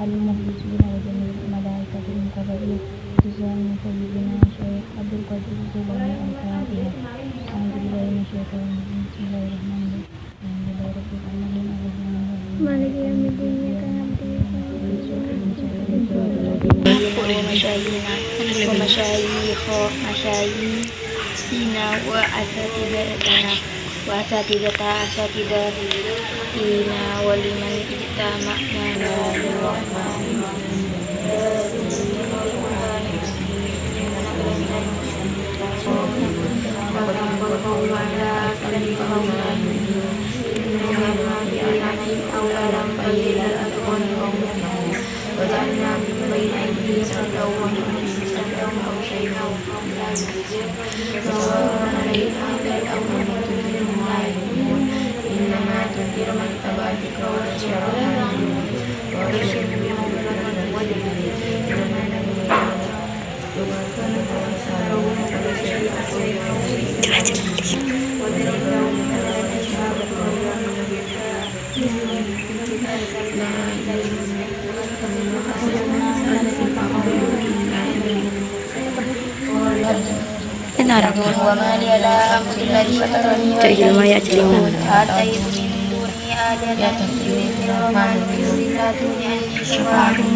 المخلصين وجميع الملائكة المقربين جزاء من سيدنا الشيخ عبد القادر الجيلاني. الفاتحة. أعوذ بالله من الشيطان الرجيم. بسم الله الرحمن الرحيم. الحمد لله رب العالمين الرحمن الرحيم مالك يوم الدين إياك نعبد ومشايخنا مشايخنا وأساتذتنا ولمن اجتمعنا وجعلنا من بين أيديهم سدا ومن خلفهم سدا وأغشيناهم فهم لا يبصرون سواء عليهم أنذرتهم أم لم تنذرهم لا يؤمنون إنما تنذر من اتبع الذكر وخشي الرحمن وبشر وما لي لا أعبد الذي فطرني آتيت من دونه آلهة الرحمن لا تغني عني شفاعتهم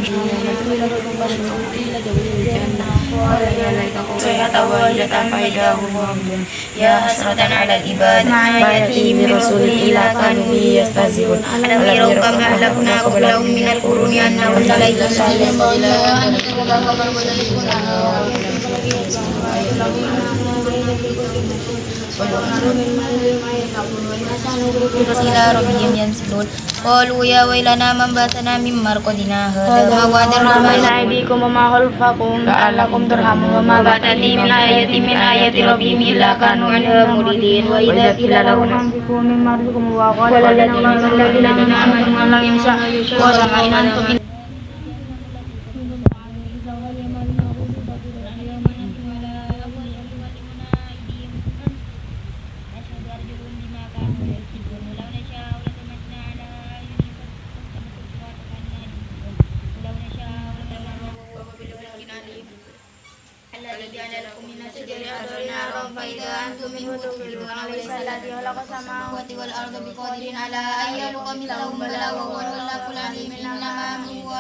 يا حسرة على العباد ما يأتيهم من رسول إلا كانوا به يستهزئون ألم يروا كم أهلكنا قبلهم من القرون أنهم لا يستهزئون إلى ربهم ينسلون قالوا يا ويلنا من باتنا من مرقدنا هذا ما وعد الرحمن بين أيديكم وما خلفكم لعلكم ترحمون وما تأتي من آية ربهم إلا كانوا عنها معرضين وإذا قيل لهم أنفقوا مما رزقكم الله قال الذين آمنوا أن لم يشاء وسمع إن أنتم فإذا أنتم منه تخرجون وليس الذي خلق السماوات والأرض بقادر على أن يخلق مثلهم بلى وهو الخلاق العليم إنما هو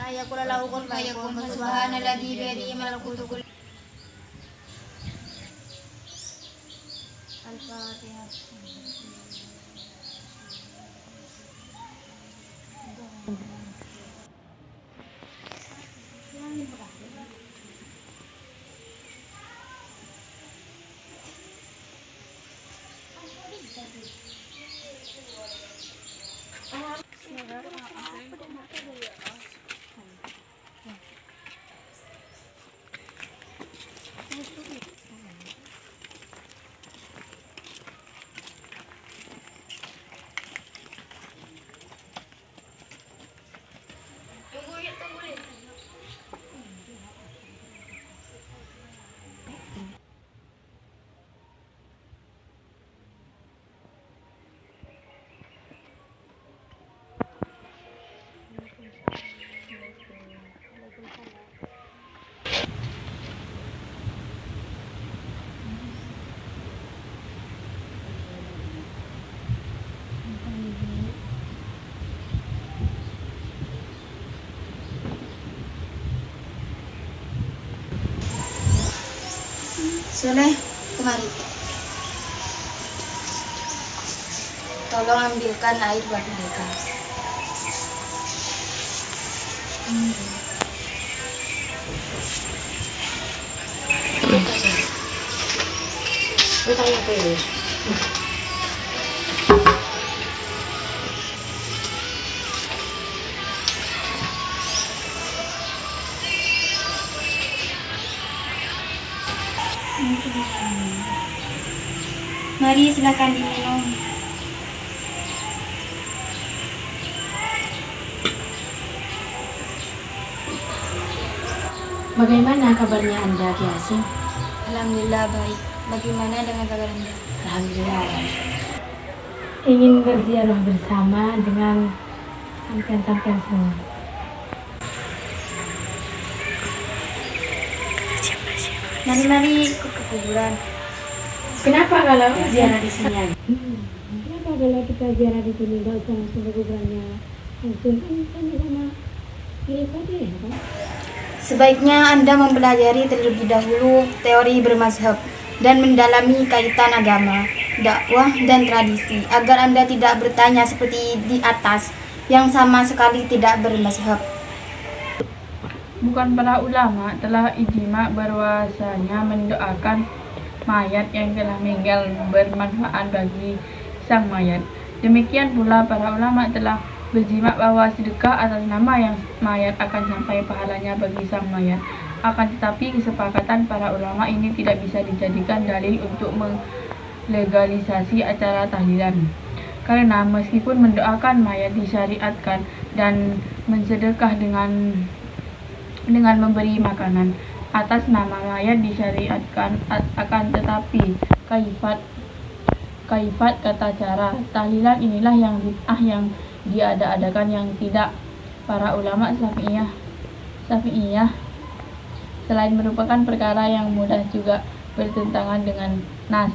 أن يقول له كن فيكون فسبحان الذي بيده ملكوت كل الفاتحة. Soleh, kemari. Tolong ambilkan air buat mereka. Mari silakan diminum. Bagaimana kabarnya Anda, Ki Hasim? Alhamdulillah baik. Bagaimana dengan kabar Anda? Alhamdulillah. Ingin berziarah bersama dengan sampean-sampean semua. Mari-mari ikut ke kuburan. Kenapa kalau ziarah di sini aja? Kenapa kalau kita ziarah di sini nggak usah langsung ke kuburannya? Langsung kan sama kirim tadi ya kan? Sebaiknya Anda mempelajari terlebih dahulu teori bermazhab dan mendalami kaitan agama, dakwah, dan tradisi agar Anda tidak bertanya seperti di atas yang sama sekali tidak bermazhab. Bukan para ulama telah ijma bahwasanya mendoakan mayat yang telah meninggal bermanfaat bagi sang mayat. Demikian pula para ulama telah berjima bahwa sedekah atas nama yang mayat akan sampai pahalanya bagi sang mayat. Akan tetapi kesepakatan para ulama ini tidak bisa dijadikan dalil untuk melegalisasi acara tahlilan. Karena meskipun mendoakan mayat disyariatkan dan mensedekah dengan memberi makanan atas nama mayat disyariatkan, akan tetapi kaifat kata cara tahlilan inilah yang bid'ah yang diada-adakan yang tidak para ulama Syafi'iyah selain merupakan perkara yang mudah juga bertentangan dengan nas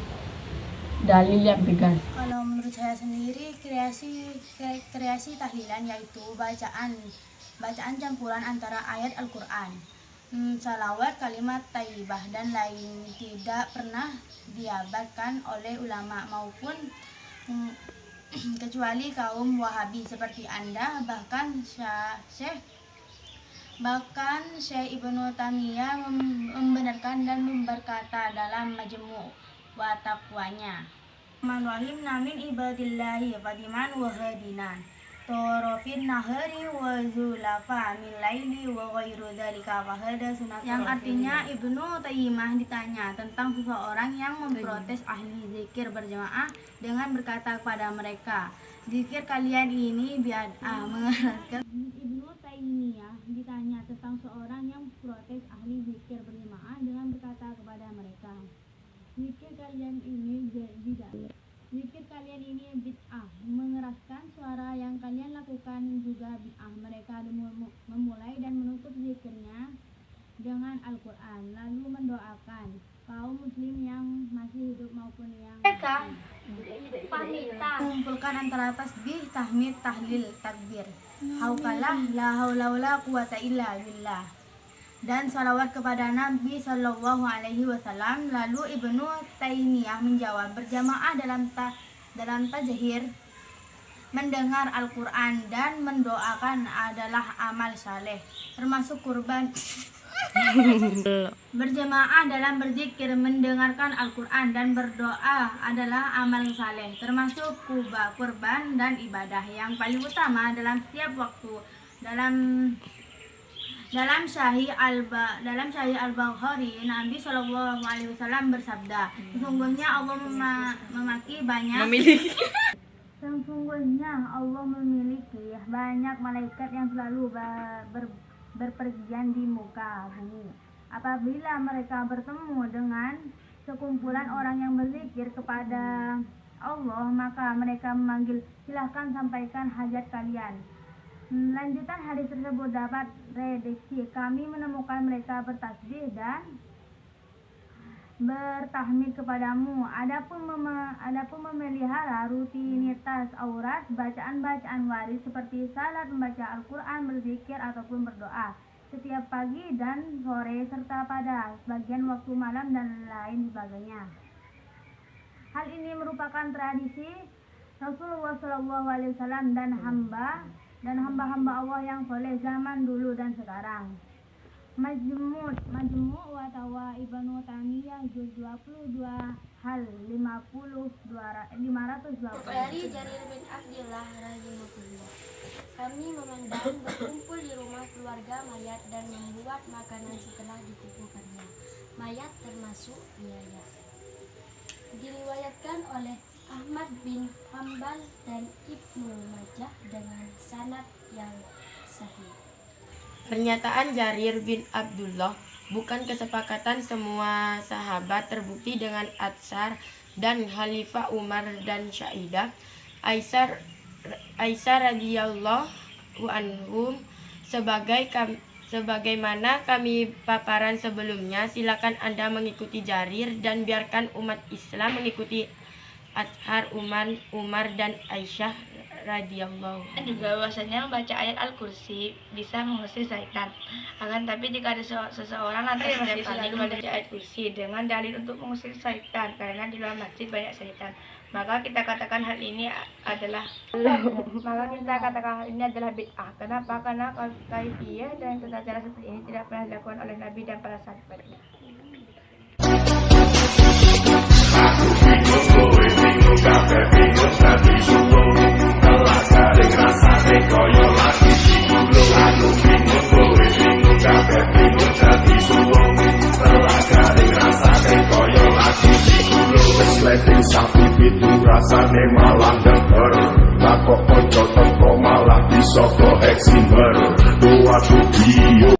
dalil yang tegas. Kalau menurut saya sendiri kreasi tahlilan yaitu bacaan campuran antara ayat Al-Quran, salawat, kalimat thayyibah dan lain tidak pernah diabadkan oleh ulama maupun kecuali kaum Wahabi seperti Anda, bahkan Syekh Ibnu Taimiyah membenarkan dan berkata dalam Majmu' wa Taqwanya, "Man namin ibadillahi fadiman wa hadinan torofin nahari wa zulafa min laili wa ghairu dzalika wa hada sunat." Yang artinya Ibnu Taimiyah ditanya tentang seseorang yang memprotes ahli zikir berjamaah dengan berkata kepada mereka, "Zikir kalian ini bid'ah." Mengeraskan Ibnu Taimiyah ditanya tentang seorang yang protes ahli zikir berjamaah dengan berkata kepada mereka, "Zikir kalian ini bid'ah." Zikir kalian ini bid'ah. Mengeraskan suara yang kalian lakukan juga bid'ah. Mereka memulai dan menutup zikirnya dengan Al-Quran, lalu mendoakan kaum muslim yang masih hidup maupun yang mengumpulkan antara tasbih, tahmid, tahlil, takbir, haukalah, la haula wala quwata illa billah, dan salawat kepada Nabi Shallallahu Alaihi Wasallam. Lalu Ibnu Taimiyah menjawab, berjamaah dalam tajhir, mendengar Al-Quran dan mendoakan adalah amal saleh, termasuk kurban. Berjamaah dalam berzikir, mendengarkan Al-Quran dan berdoa adalah amal saleh, termasuk kurban dan ibadah yang paling utama dalam setiap waktu. Dalam Sahih Al-Bukhari, Nabi Shallallahu Alaihi Wasallam bersabda, sesungguhnya Allah memiliki banyak malaikat yang selalu berpergian di muka bumi. Apabila mereka bertemu dengan sekumpulan orang yang berzikir kepada Allah, maka mereka memanggil, "Silahkan sampaikan hajat kalian." Lanjutan hadis tersebut dapat redaksi, kami menemukan mereka bertasbih dan bertahmid kepadamu. Adapun memelihara rutinitas aurat, bacaan-bacaan waris seperti salat, membaca Al-Quran, berzikir ataupun berdoa setiap pagi dan sore serta pada sebagian waktu malam dan lain sebagainya. Hal ini merupakan tradisi Rasulullah SAW dan hamba-hamba Allah yang soleh zaman dulu dan sekarang. Majmu' wa Tawa Ibnu Taimiyah juz 22 hal 520. Dari Jarir bin Abdullah rahimahullah, kami memandang berkumpul di rumah keluarga mayat dan membuat makanan setelah dikumpulkannya. Mayat termasuk biaya. Diriwayatkan oleh Ahmad bin Hanbal dan Ibnu Majah dengan sanad yang sahih. Pernyataan Jarir bin Abdullah bukan kesepakatan semua sahabat, terbukti dengan Atsar dan Khalifah Umar dan Syaidah Aisyah radhiyallahu anhum sebagai Sebagaimana kami paparan sebelumnya, silakan Anda mengikuti Jarir dan biarkan umat Islam mengikuti Athar, Umar dan Aisyah radhiyallahu. Dan juga bahwasanya membaca ayat Al-Kursi bisa mengusir syaitan. Akan tapi jika ada seseorang nanti yang masih selalu membaca ayat Kursi dengan dalil untuk mengusir syaitan karena di dalam masjid banyak syaitan, maka kita katakan hal ini adalah bid'ah. Kenapa? Karena kaifiyah dan tata cara seperti ini tidak pernah dilakukan oleh Nabi dan para sahabatnya. Letting sapi pitu rasane malah denger. Takok ojo teko malah bisa go eksimer. Dua video